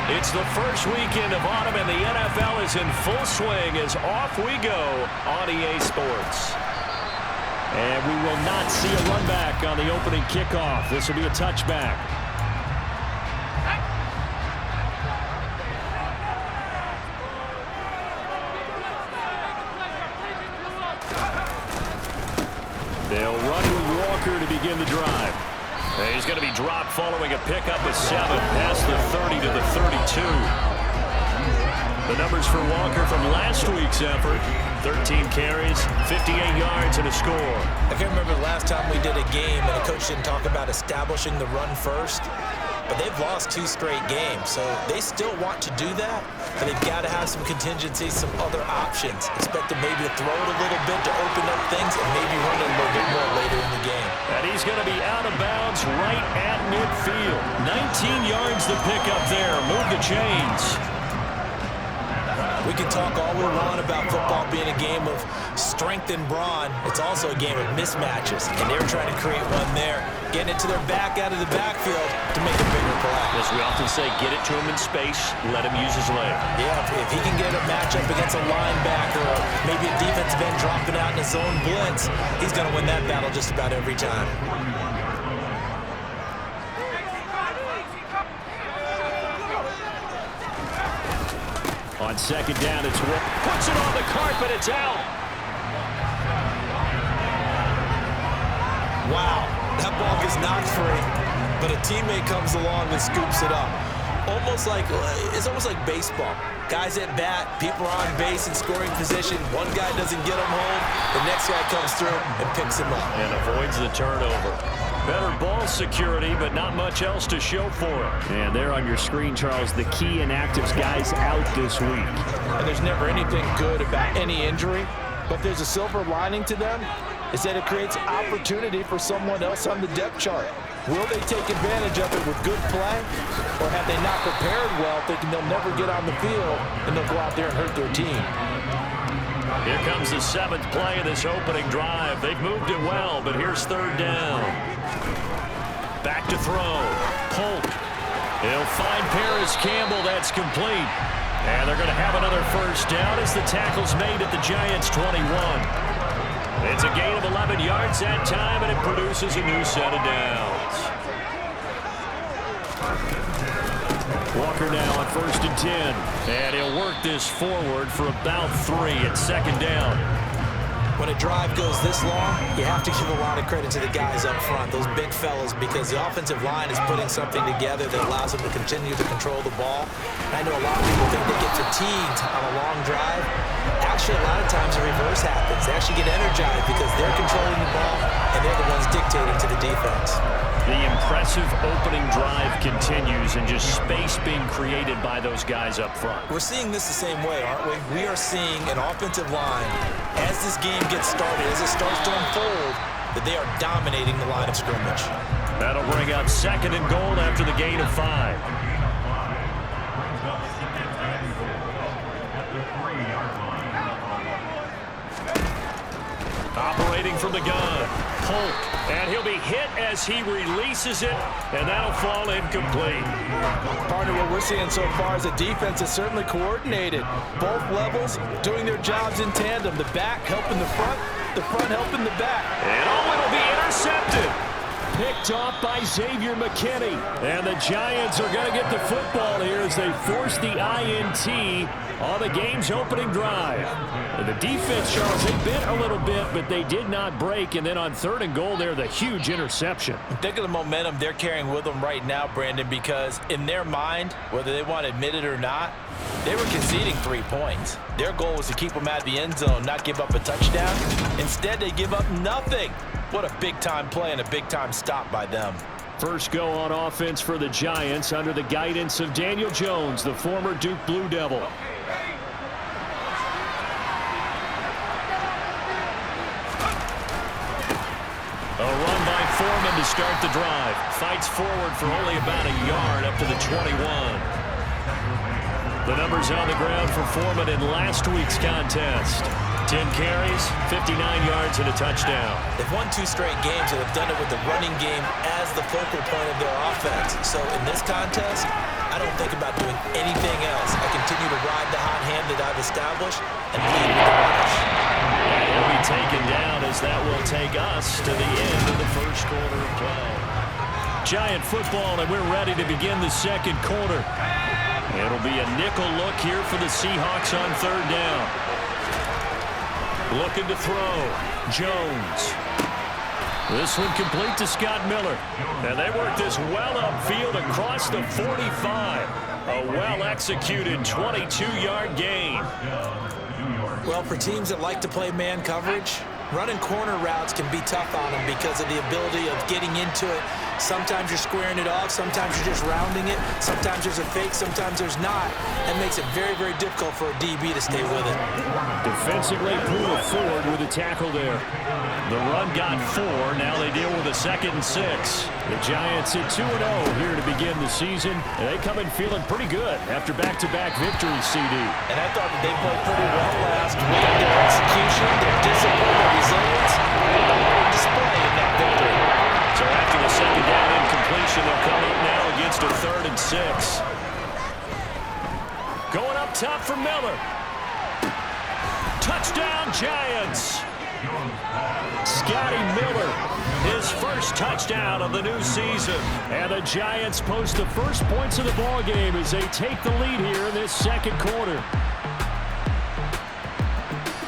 It's the first weekend of autumn, and the NFL is in full swing as off we go on EA Sports. And we will not see a run back on the opening kickoff. This will be a touchback. They'll run with Walker to begin the drive. And he's going to be dropped following a pickup of 7 past the 30 to the 32. The numbers for Walker from last week's effort: 13 carries, 58 yards, and a score. I can't remember the last time we did a game and a coach didn't talk about establishing the run first. But they've lost 2 straight games, so they still want to do that. But they've got to have some contingencies, some other options. Expect them maybe to throw it a little bit to open up things and maybe run it a little bit more later in the game. And he's going to be out of bounds right at midfield. 19 yards to pick up there. Move the chains. We can talk all we want about football being a game of strength and brawn. It's also a game of mismatches, and they're trying to create one there, getting it to their back out of the backfield to make a bigger play. As we often say, get it to him in space, let him use his leg. Yeah, if he can get a matchup against a linebacker or maybe a defensive end dropping out in his own blitz, he's going to win that battle just about every time. On second down, it's Wolf. Puts it on the carpet. It's out. Wow, that ball gets knocked free, but a teammate comes along and scoops it up. It's almost like baseball. Guys at bat, people are on base in scoring position. One guy doesn't get him home. The next guy comes through and picks him up. And avoids the turnover. Better ball security, but not much else to show for it. And there on your screen, Charles, the key inactives guys out this week. And there's never anything good about any injury, but there's a silver lining to them, is that it creates opportunity for someone else on the depth chart. Will they take advantage of it with good play, or have they not prepared well, thinking they'll never get on the field, and they'll go out there and hurt their team? Here comes the 7th play of this opening drive. They've moved it well, but here's 3rd down. Back to throw. Polk. He'll find Paris Campbell. That's complete. And they're going to have another 1st down as the tackle's made at the Giants' 21. It's a gain of 11 yards that time, and it produces a new set of downs. Walker now on 1st and 10. And he'll work this forward for about 3 at 2nd down. When a drive goes this long, you have to give a lot of credit to the guys up front, those big fellas, because the offensive line is putting something together that allows them to continue to control the ball. And I know a lot of people think they get fatigued on a long drive. Actually, a lot of times the reverse happens. They actually get energized because they're controlling the ball, and they're the ones dictating to the defense. The impressive opening drive continues, and just space being created by those guys up front. We're seeing this the same way, aren't we? We are seeing an offensive line, as this game gets started, as it starts to unfold, that they are dominating the line of scrimmage. That'll bring up 2nd and goal after the gain of 5. Operating from the gun, Polk, and he'll be hit as he releases it, and that'll fall incomplete. Partner, what we're seeing so far is the defense is certainly coordinated. Both levels doing their jobs in tandem. The back helping the front helping the back. And it'll be intercepted. Picked off by Xavier McKinney. And the Giants are going to get the football here as they force the INT on the game's opening drive. And the defense, Charles, they bent a little bit, but they did not break. And then on 3rd and goal there, the huge interception. Think of the momentum they're carrying with them right now, Brandon, because in their mind, whether they want to admit it or not, they were conceding 3 points. Their goal was to keep them out of the end zone, not give up a touchdown. Instead, they give up nothing. What a big-time play and a big-time stop by them. First go on offense for the Giants under the guidance of Daniel Jones, the former Duke Blue Devil. A run by Foreman to start the drive. Fights forward for only about a yard up to the 21. The numbers on the ground for Foreman in last week's contest. 10 carries, 59 yards, and a touchdown. They've won 2 straight games and have done it with the running game as the focal point of their offense. So in this contest, I don't think about doing anything else. I continue to ride the hot hand that I've established and lead with the rush. And he'll be taken down as that will take us to the end of the first quarter of play. Giant football, and we're ready to begin the second quarter. It'll be a nickel look here for the Seahawks on third down. Looking to throw. Jones. This one complete to Scott Miller. And they work this well upfield across the 45. A well-executed 22-yard gain. Well, for teams that like to play man coverage, running corner routes can be tough on them because of the ability of getting into it. Sometimes you're squaring it off. Sometimes you're just rounding it. Sometimes there's a fake. Sometimes there's not. That makes it very, very difficult for a DB to stay with it. Defensively, Puma forward with a tackle there. The run got 4. Now they deal with a 2nd and 6. The Giants at 2-0 here to begin the season. And they come in feeling pretty good after back-to-back victories, CD. And I thought that they played pretty well last week. Their execution, their discipline, their resilience, display in that victory. So after the 2nd down incompletion, they'll come up now against a 3rd and 6. Going up top for Miller. Touchdown, Giants. Scotty Miller, his first touchdown of the new season. And the Giants post the first points of the ball game as they take the lead here in this second quarter.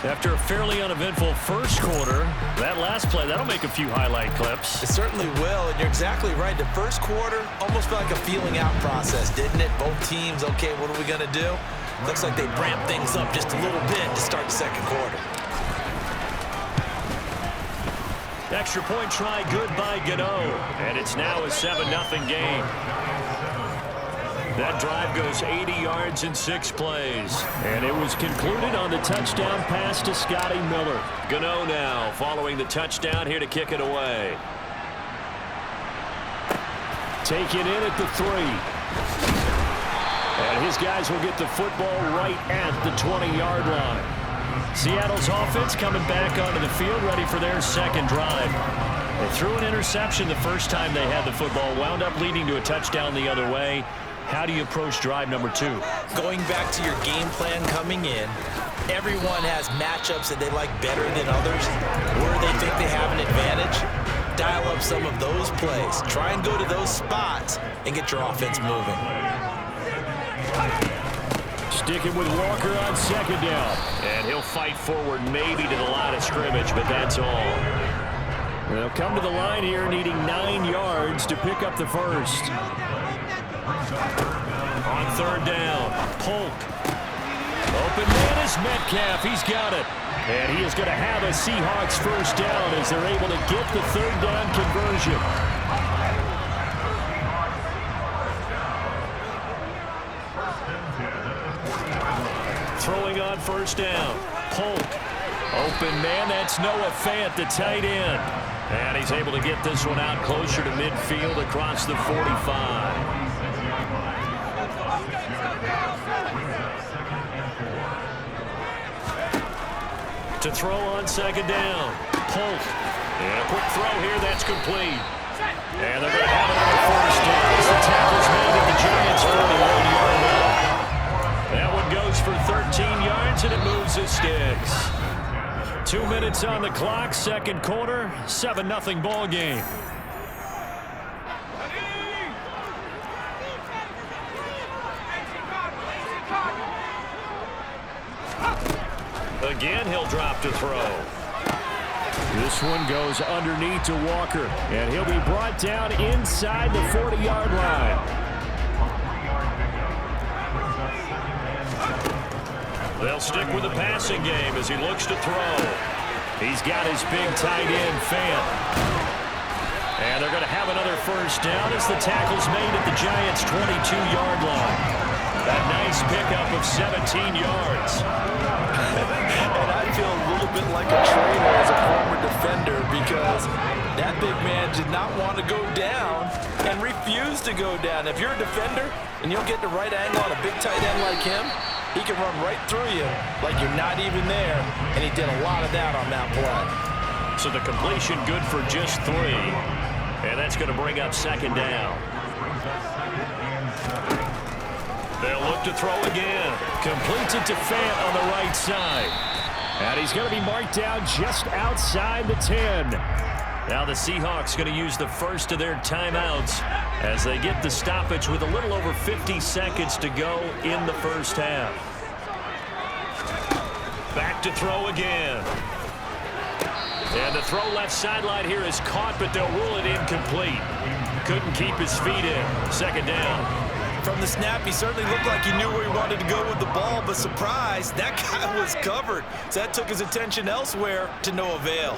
After a fairly uneventful first quarter, that last play, that'll make a few highlight clips. It certainly will, and you're exactly right. The first quarter almost felt like a feeling out process, didn't it? Both teams, okay, what are we going to do? Looks like they ramped things up just a little bit to start the second quarter. Extra point try good by Gano, and it's now a 7-0 game. That drive goes 80 yards in 6 plays. And it was concluded on the touchdown pass to Scotty Miller. Gano now following the touchdown here to kick it away. Taken in at the 3. And his guys will get the football right at the 20-yard line. Seattle's offense coming back onto the field, ready for their second drive. They threw an interception the first time they had the football, wound up leading to a touchdown the other way. How do you approach drive number 2? Going back to your game plan coming in, everyone has matchups that they like better than others, where they think they have an advantage. Dial up some of those plays. Try and go to those spots and get your offense moving. Sticking with Walker on 2nd down. And he'll fight forward maybe to the line of scrimmage, but that's all. They'll come to the line here needing 9 yards to pick up the first. On 3rd down, Polk. Open man is Metcalf. He's got it. And he is going to have a Seahawks first down as they're able to get the 3rd down conversion. Throwing on 1st down, Polk. Open man, that's Noah Fant, the tight end. And he's able to get this one out closer to midfield across the 45. To throw on 2nd down, Polk. And a quick throw here, that's complete. And they're going to have another first down as the tackle's made at the Giants' 41-yard line. That one goes for 13 yards, and it moves the sticks. 2 minutes on the clock, second quarter, 7-0 ball game. Again, he'll drop to throw. This one goes underneath to Walker, and he'll be brought down inside the 40-yard line. They'll stick with the passing game as he looks to throw. He's got his big tight end, Fant. And they're going to have another first down as the tackle's made at the Giants' 22-yard line. A nice pickup of 17 yards. And I feel a little bit like a traitor as a former defender because that big man did not want to go down and refused to go down. If you're a defender and you don't get the right angle on a big tight end like him, He can run right through you like you're not even there, and he did a lot of that on that play. So the completion good for just 3, and that's going to bring up second down. They'll look to throw again. Completes it to Fant on the right side. And he's going to be marked down just outside the 10. Now the Seahawks going to use the first of their timeouts as they get the stoppage with a little over 50 seconds to go in the first half. Back to throw again. And the throw left sideline here is caught, but they'll rule it incomplete. Couldn't keep his feet in. Second down. From the snap, he certainly looked like he knew where he wanted to go with the ball, but surprise, that guy was covered. So that took his attention elsewhere to no avail.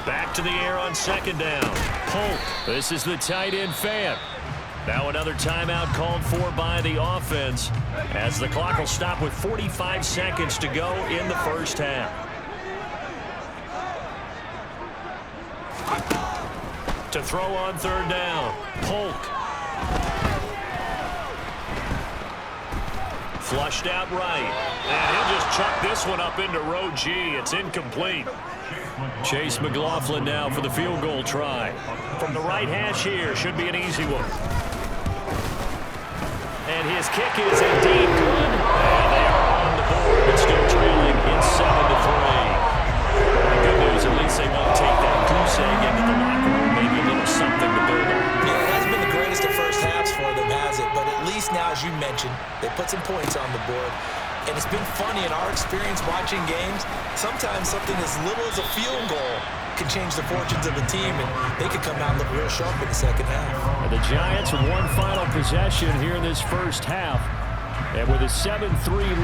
Back to the air on second down. Polk. This is the tight end Fant. Now another timeout called for by the offense as the clock will stop with 45 seconds to go in the first half. To throw on third down. Polk. Flushed out right. And he'll just chuck this one up into row G. It's incomplete. Chase McLaughlin now for the field goal try. From the right hash here. Should be an easy one. And his kick is indeed good. And they are on the board, but still trailing in 7-3. The good news, at least they won't take that goose egg into the locker room. Maybe a little something to build on. Yeah, it hasn't been the greatest of first halves for them, has it? But at least now, as you mentioned, they put some points on the board. And it's been funny in our experience watching games. Sometimes something as little as a field goal can change the fortunes of a team, and they could come out and look real sharp in the second half. And the Giants with one final possession here in this first half. And with a 7-3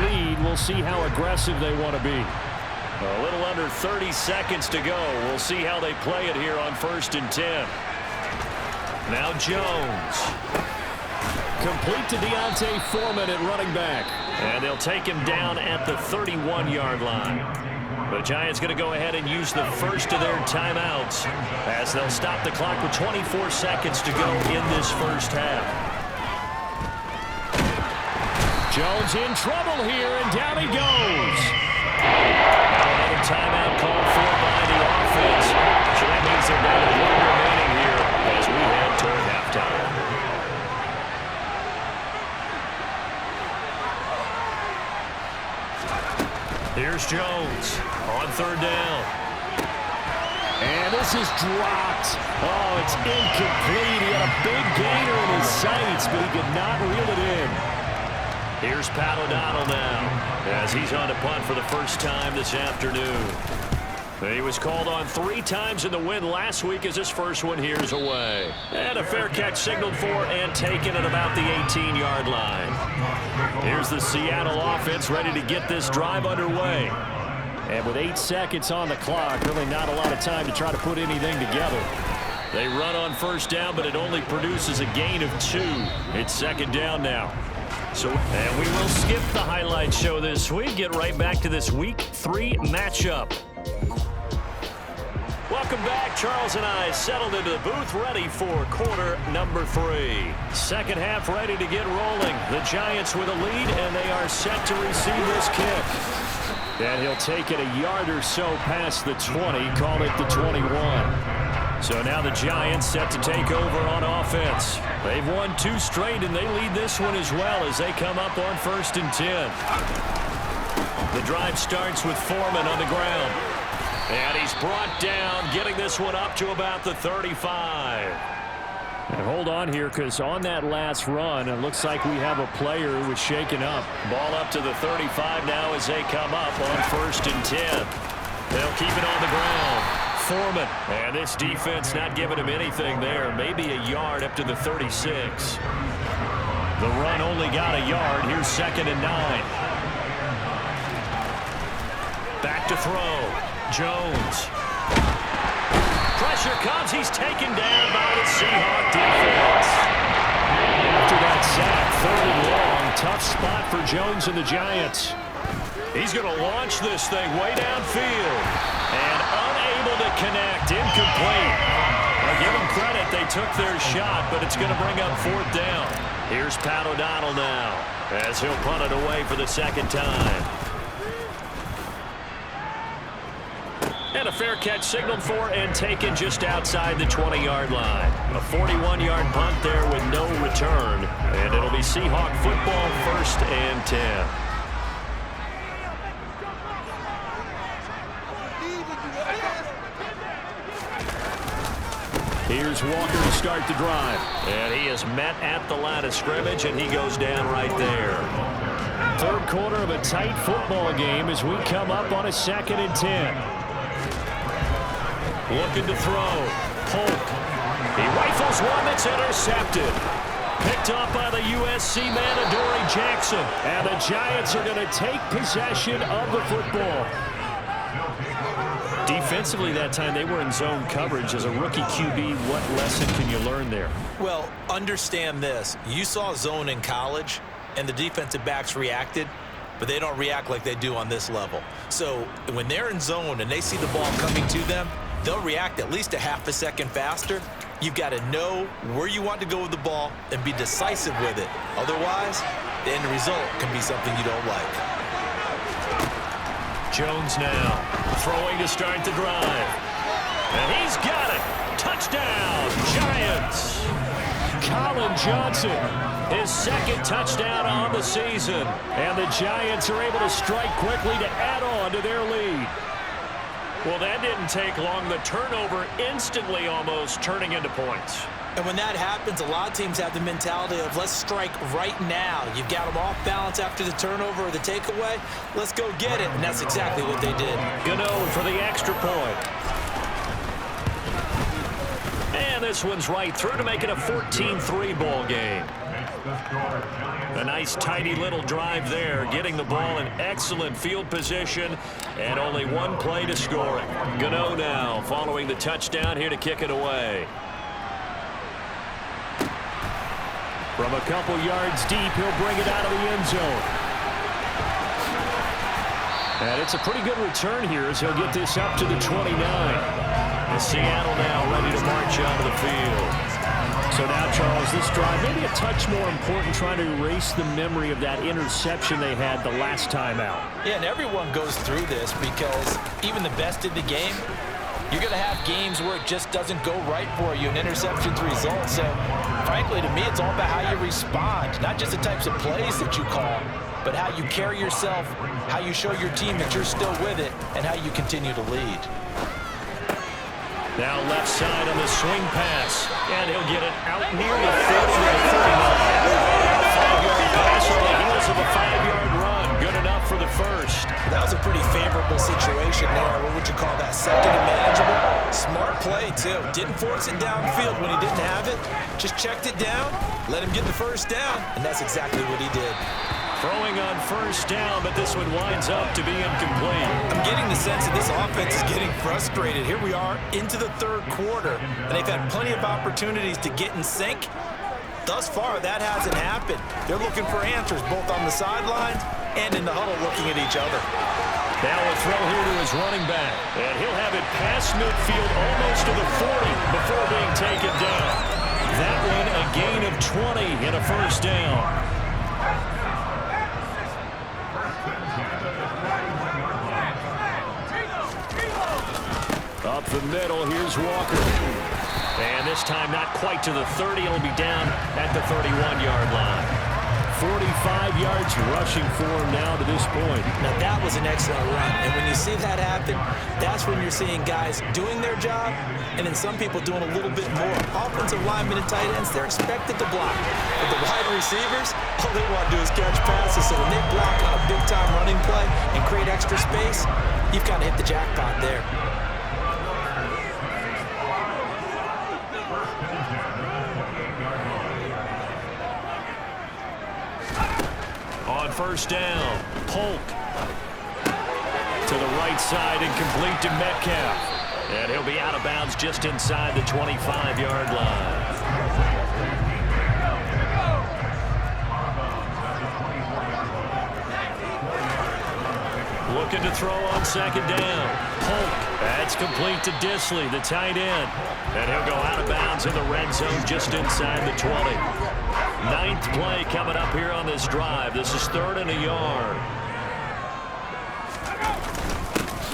lead, we'll see how aggressive they want to be. A little under 30 seconds to go. We'll see how they play it here on 1st and 10. Now Jones. Complete to Deontay Foreman at running back. And they'll take him down at the 31-yard line. The Giants going to go ahead and use the first of their timeouts as they'll stop the clock with 24 seconds to go in this first half. Jones in trouble here, and down he goes. Now another timeout called for by the offense. So that means they're down to 1 remaining here as we head toward halftime. Here's Jones on third down. And this is dropped. Oh, it's incomplete. He had a big gainer in his sights, but he could not reel it in. Here's Pat O'Donnell now as he's on to punt for the first time this afternoon. He was called on 3 times in the win last week as his first one here's away. And a fair catch signaled for and taken at about the 18-yard line. Here's the Seattle offense ready to get this drive underway. And with 8 seconds on the clock, really not a lot of time to try to put anything together. They run on first down, but it only produces a gain of 2. It's second down now. And we will skip the highlight show this week. Get right back to this Week 3 matchup. Welcome back. Charles and I settled into the booth ready for quarter number 3. Second half ready to get rolling. The Giants with a lead, and they are set to receive this kick. And he'll take it a yard or so past the 20, call it the 21. So now the Giants set to take over on offense. They've won 2 straight, and they lead this one as well as they come up on 1st and 10. The drive starts with Foreman on the ground. And he's brought down, getting this one up to about the 35. And hold on here, because on that last run, it looks like we have a player who was shaken up. Ball up to the 35 now as they come up on 1st and 10. They'll keep it on the ground. Foreman. And this defense not giving him anything there. Maybe a yard up to the 36. The run only got a yard. Here's 2nd and 9. Back to throw. Jones. Pressure comes. He's taken down by the Seahawk defense. After that sack, 3rd and long. Tough spot for Jones and the Giants. He's going to launch this thing way downfield. And unable to connect. Incomplete. Well, give them credit. They took their shot, but it's going to bring up fourth down. Here's Pat O'Donnell now as he'll punt it away for the second time. And a fair catch signaled for and taken just outside the 20-yard line. A 41-yard punt there with no return. And it'll be Seahawk football, 1st and 10. Here's Walker to start the drive. And he is met at the line of scrimmage, and he goes down right there. Third quarter of a tight football game as we come up on a 2nd and 10. Looking to throw. Polk. He rifles one that's intercepted. Picked up by the USC man, Adoree Jackson. And the Giants are going to take possession of the football. Defensively that time, they were in zone coverage. As a rookie QB, what lesson can you learn there? Well, understand this. You saw zone in college, and the defensive backs reacted, but they don't react like they do on this level. So when they're in zone and they see the ball coming to them, they'll react at least a half a second faster. You've got to know where you want to go with the ball and be decisive with it. Otherwise, the end result can be something you don't like. Jones now throwing to start the drive. And he's got it. Touchdown, Giants. Colin Johnson, his 2nd touchdown on the season. And the Giants are able to strike quickly to add on to their lead. Well, that didn't take long. The turnover instantly almost turning into points. And when that happens, a lot of teams have the mentality of let's strike right now. You've got them off balance after the turnover or the takeaway. Let's go get it. And that's exactly what they did. Gano for the extra point. And this one's right through to make it a 14-3 ball game. A nice, tidy little drive there, getting the ball in excellent field position, and only one play to score it. Gano now following the touchdown here to kick it away. From a couple yards deep, he'll bring it out of the end zone. And it's a pretty good return here as he'll get this up to the 29. And Seattle now ready to march onto the field. So now, Charles, this drive maybe a touch more important, trying to erase the memory of that interception they had the last time out. Yeah, and everyone goes through this because even the best in the game, you're going to have games where it just doesn't go right for you, and interceptions result. So, frankly, to me, it's all about how you respond, not just the types of plays that you call, but how you carry yourself, how you show your team that you're still with it, and how you continue to lead. Now left side on the swing pass, and he'll get it out near the 30 to the 39. 5-yard pass on the heels of a 5-yard run. Good enough for the first. That was a pretty favorable situation there. What would you call that? Second and manageable. Smart play, too. Didn't force it downfield when he didn't have it. Just checked it down, let him get the first down, and that's exactly what he did. Throwing on first down, but this one winds up to be incomplete. I'm getting the sense that this offense is getting frustrated. Here we are into the third quarter, and they've had plenty of opportunities to get in sync. Thus far, that hasn't happened. They're looking for answers both on the sidelines and in the huddle looking at each other. Now a throw here to his running back, and he'll have it past midfield almost to the 40 before being taken down. That one a gain of 20 and a first down. Up the middle, here's Walker. And this time not quite to the 30. It'll be down at the 31-yard line. 45 yards rushing for him now to this point. Now that was an excellent run. And when you see that happen, that's when you're seeing guys doing their job and then some people doing a little bit more. Offensive linemen and tight ends, they're expected to block. But the wide receivers, all they want to do is catch passes. So when they block on a big-time running play and create extra space, you've kind of hit the jackpot there. On first down, Polk to the right side and complete to Metcalf. And he'll be out of bounds just inside the 25-yard line. Looking to throw on second down. Polk. That's complete to Disley, the tight end. And he'll go out of bounds in the red zone just inside the 20. Ninth play coming up here on this drive. This is 3rd and a yard.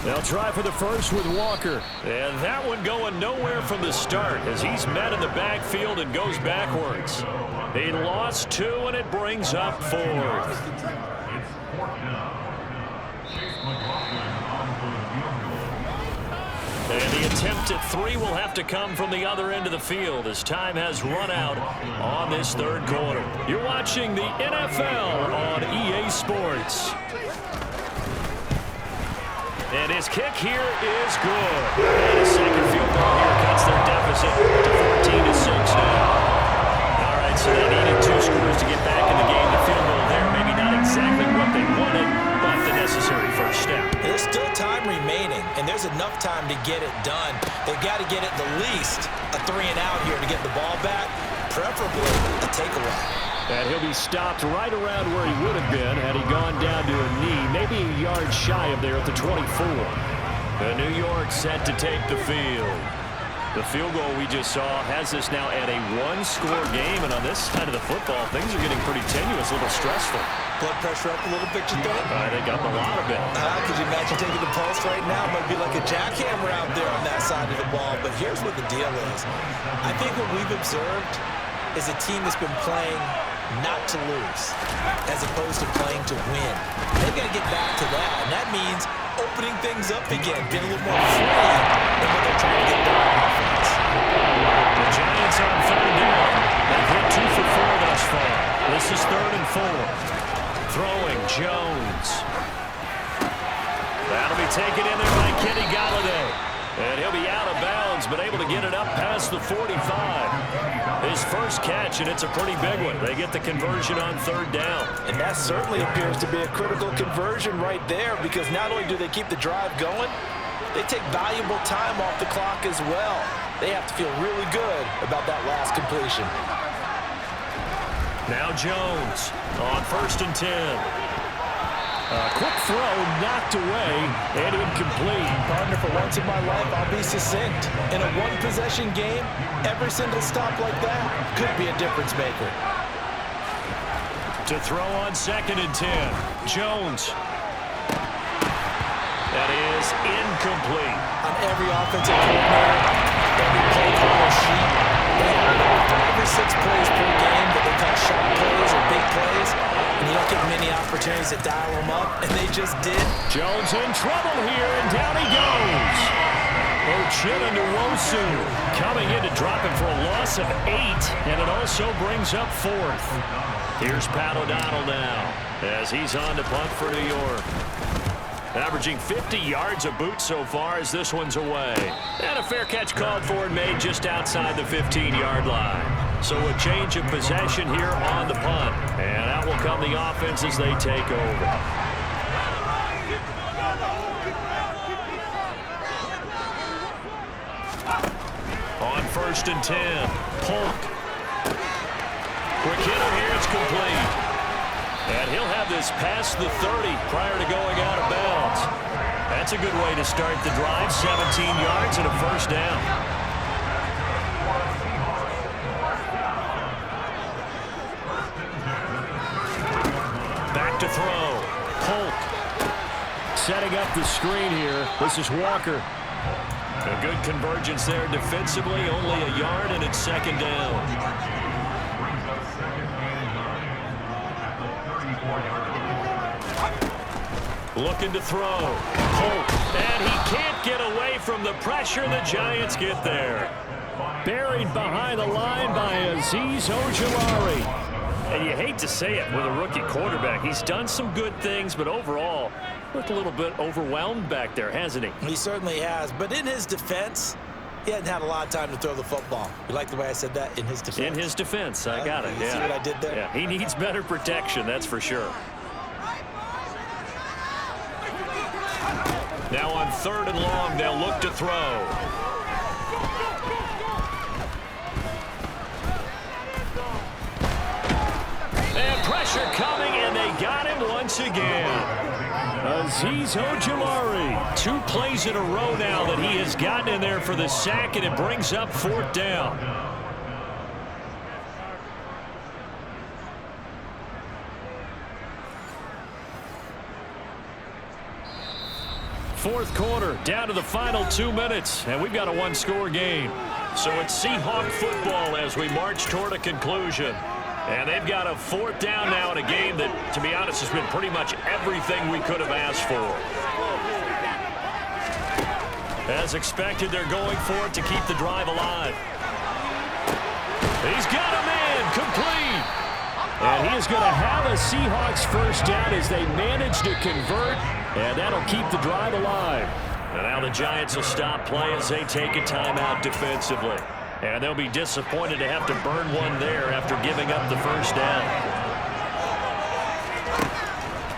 They'll try for the first with Walker. And that one going nowhere from the start as he's met in the backfield and goes backwards. He lost 2, and it brings up 4th. And the attempt at 3 will have to come from the other end of the field as time has run out on this 3rd quarter. You're watching the NFL on EA Sports. And his kick here is good. And a second field goal here cuts their deficit to 14-6 now. All right, so they needed 2 scores to get back in the game. The field goal there, maybe not exactly what they wanted, but the necessary first step. There's still time remaining, and there's enough time to get it done. They've got to get it the least a 3-and-out here to get the ball back, preferably a takeaway. And he'll be stopped right around where he would have been had he gone down to a knee, maybe a yard shy of there at the 24. The New York set to take the field. The field goal we just saw has us now at a 1-score game, and on this side of the football, things are getting pretty tenuous, a little stressful. Blood pressure up a little bit, you think? I think up a lot of it. Could you imagine taking the pulse right now? It might be like a jackhammer out there on that side of the ball, but here's what the deal is. I think what we've observed is a team that's been playing not to lose, as opposed to playing to win. They've got to get back to that, and that means opening things up again, getting a little more free than what they're trying to get done on offense. The Giants on 3rd down. They've hit 2 for 4 thus far. This is 3rd and 4. Throwing Jones. That'll be taken in there by Kenny Golladay. And he'll be out of bounds, but able to get it up past the 45. His first catch, and it's a pretty big one. They get the conversion on 3rd down. And that certainly appears to be a critical conversion right there, because not only do they keep the drive going, they take valuable time off the clock as well. They have to feel really good about that last completion. Now Jones on 1st and 10. A quick throw knocked away and incomplete. Partner, for once in my life, I'll be succinct. In a one-possession game, every single stop like that could be a difference maker. To throw on 2nd and 10. Jones. That is incomplete. On every offensive coordinator, every play caller sheet, they have 5 or 6 plays per game that they call shot plays or big plays. And you don't get many opportunities to dial them up, and they just did. Jones in trouble here, and down he goes. Ochinowosu coming in to drop him for a loss of 8, and it also brings up 4th. Here's Pat O'Donnell now as he's on to punt for New York. Averaging 50 yards a boot so far as this one's away. And a fair catch called for and made just outside the 15-yard line. So a change of possession here on the punt. And out will come the offense as they take over. On 1st and 10, Polk. Quick hitter here, it's complete. And he'll have this past the 30 prior to going out of bounds. That's a good way to start the drive. 17 yards and a first down. Back to throw. Polk setting up the screen here. This is Walker. A good convergence there defensively. Only a yard and it's 2nd down. Looking to throw. Polk. And he can't get away from the pressure. The Giants get there. Buried behind the line by Azeez Ojulari. And you hate to say it with a rookie quarterback. He's done some good things, but overall, looked a little bit overwhelmed back there, hasn't he? He certainly has. But in his defense, he hadn't had a lot of time to throw the football. You like the way I said that? In his defense. In his defense. I got it. You see what I did there? Yeah, he needs better protection, that's for sure. Now on 3rd and long, they'll look to throw. And pressure coming, and they got him once again. Azeez Ojulari. 2 plays in a row now that he has gotten in there for the sack, and it brings up 4th down. Fourth quarter, down to the final 2 minutes, and we've got a 1-score game. So it's Seahawk football as we march toward a conclusion. And they've got a 4th down now in a game that, to be honest, has been pretty much everything we could have asked for. As expected, they're going for it to keep the drive alive. He's got a man, complete. And he is going to have a Seahawks first down as they manage to convert, and that'll keep the drive alive. And now the Giants will stop play as they take a timeout defensively. And they'll be disappointed to have to burn one there after giving up the first down.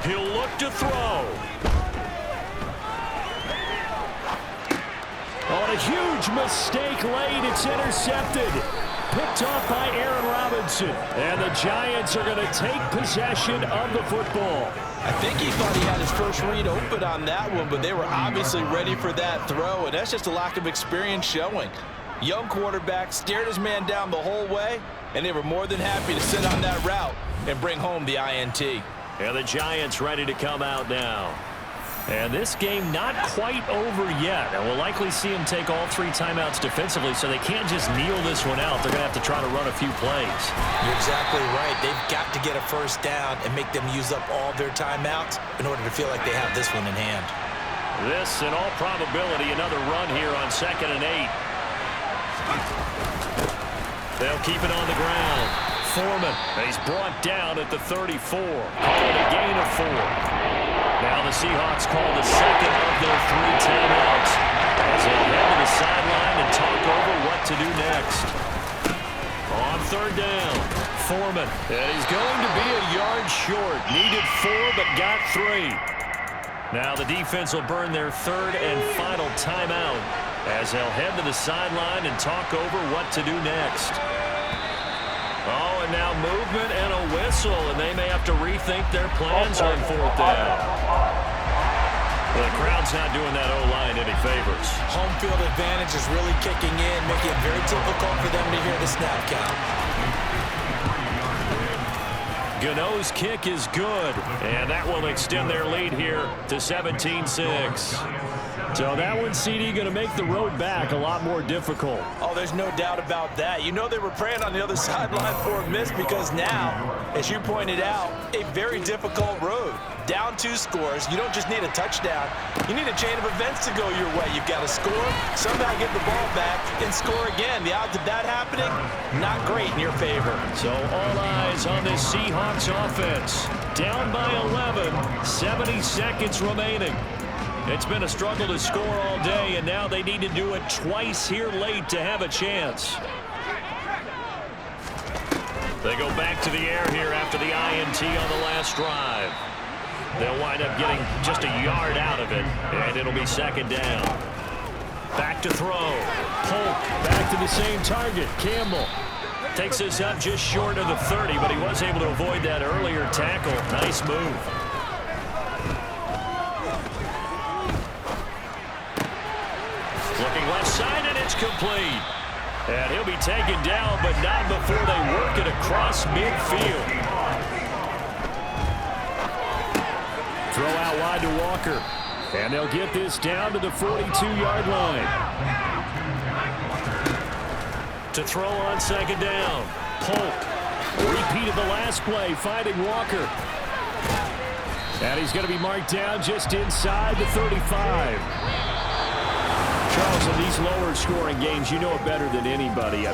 He'll look to throw. On a huge mistake late, it's intercepted. Picked off by Aaron Robinson. And the Giants are going to take possession of the football. I think he thought he had his first read open on that one, but they were obviously ready for that throw, and that's just a lack of experience showing. Young quarterback stared his man down the whole way, and they were more than happy to sit on that route and bring home the INT. And the Giants ready to come out now. And this game not quite over yet. And we'll likely see them take all 3 timeouts defensively, so they can't just kneel this one out. They're going to have to try to run a few plays. You're exactly right. They've got to get a first down and make them use up all their timeouts in order to feel like they have this one in hand. This, in all probability, another run here on 2nd and 8. They'll keep it on the ground. Foreman, he's brought down at the 34. Call it a gain of 4. Now the Seahawks call the second of their 3 timeouts as they'll head to the sideline and talk over what to do next. On 3rd down, Foreman, and he's going to be a yard short. Needed 4, but got 3. Now the defense will burn their 3rd and final timeout as they'll head to the sideline and talk over what to do next. Oh, and now movement and a whistle, and they may have to rethink their plans on 4th down. Well, the crowd's not doing that O-line any favors. Home field advantage is really kicking in, making it very difficult for them to hear the snap count. Gano's kick is good, and that will extend their lead here to 17-6. So that one, CD, going to make the road back a lot more difficult. Oh, there's no doubt about that. You know they were praying on the other sideline for a miss because now, as you pointed out, a very difficult road. Down 2 scores. You don't just need a touchdown. You need a chain of events to go your way. You've got to score, somehow get the ball back, and score again. The odds of that happening, not great in your favor. So all eyes on this Seahawks offense. Down by 11, 70 seconds remaining. It's been a struggle to score all day, and now they need to do it twice here late to have a chance. They go back to the air here after the INT on the last drive. They'll wind up getting just a yard out of it, and it'll be 2nd down. Back to throw. Polk back to the same target. Campbell takes this up just short of the 30, but he was able to avoid that earlier tackle. Nice move. Looking left side, and it's complete. And he'll be taken down, but not before they work it across midfield. Throw out wide to Walker. And they'll get this down to the 42-yard line. To throw on 2nd down. Polk. Repeat of the last play, finding Walker. And he's going to be marked down just inside the 35. Charles, in these lower scoring games, you know it better than anybody.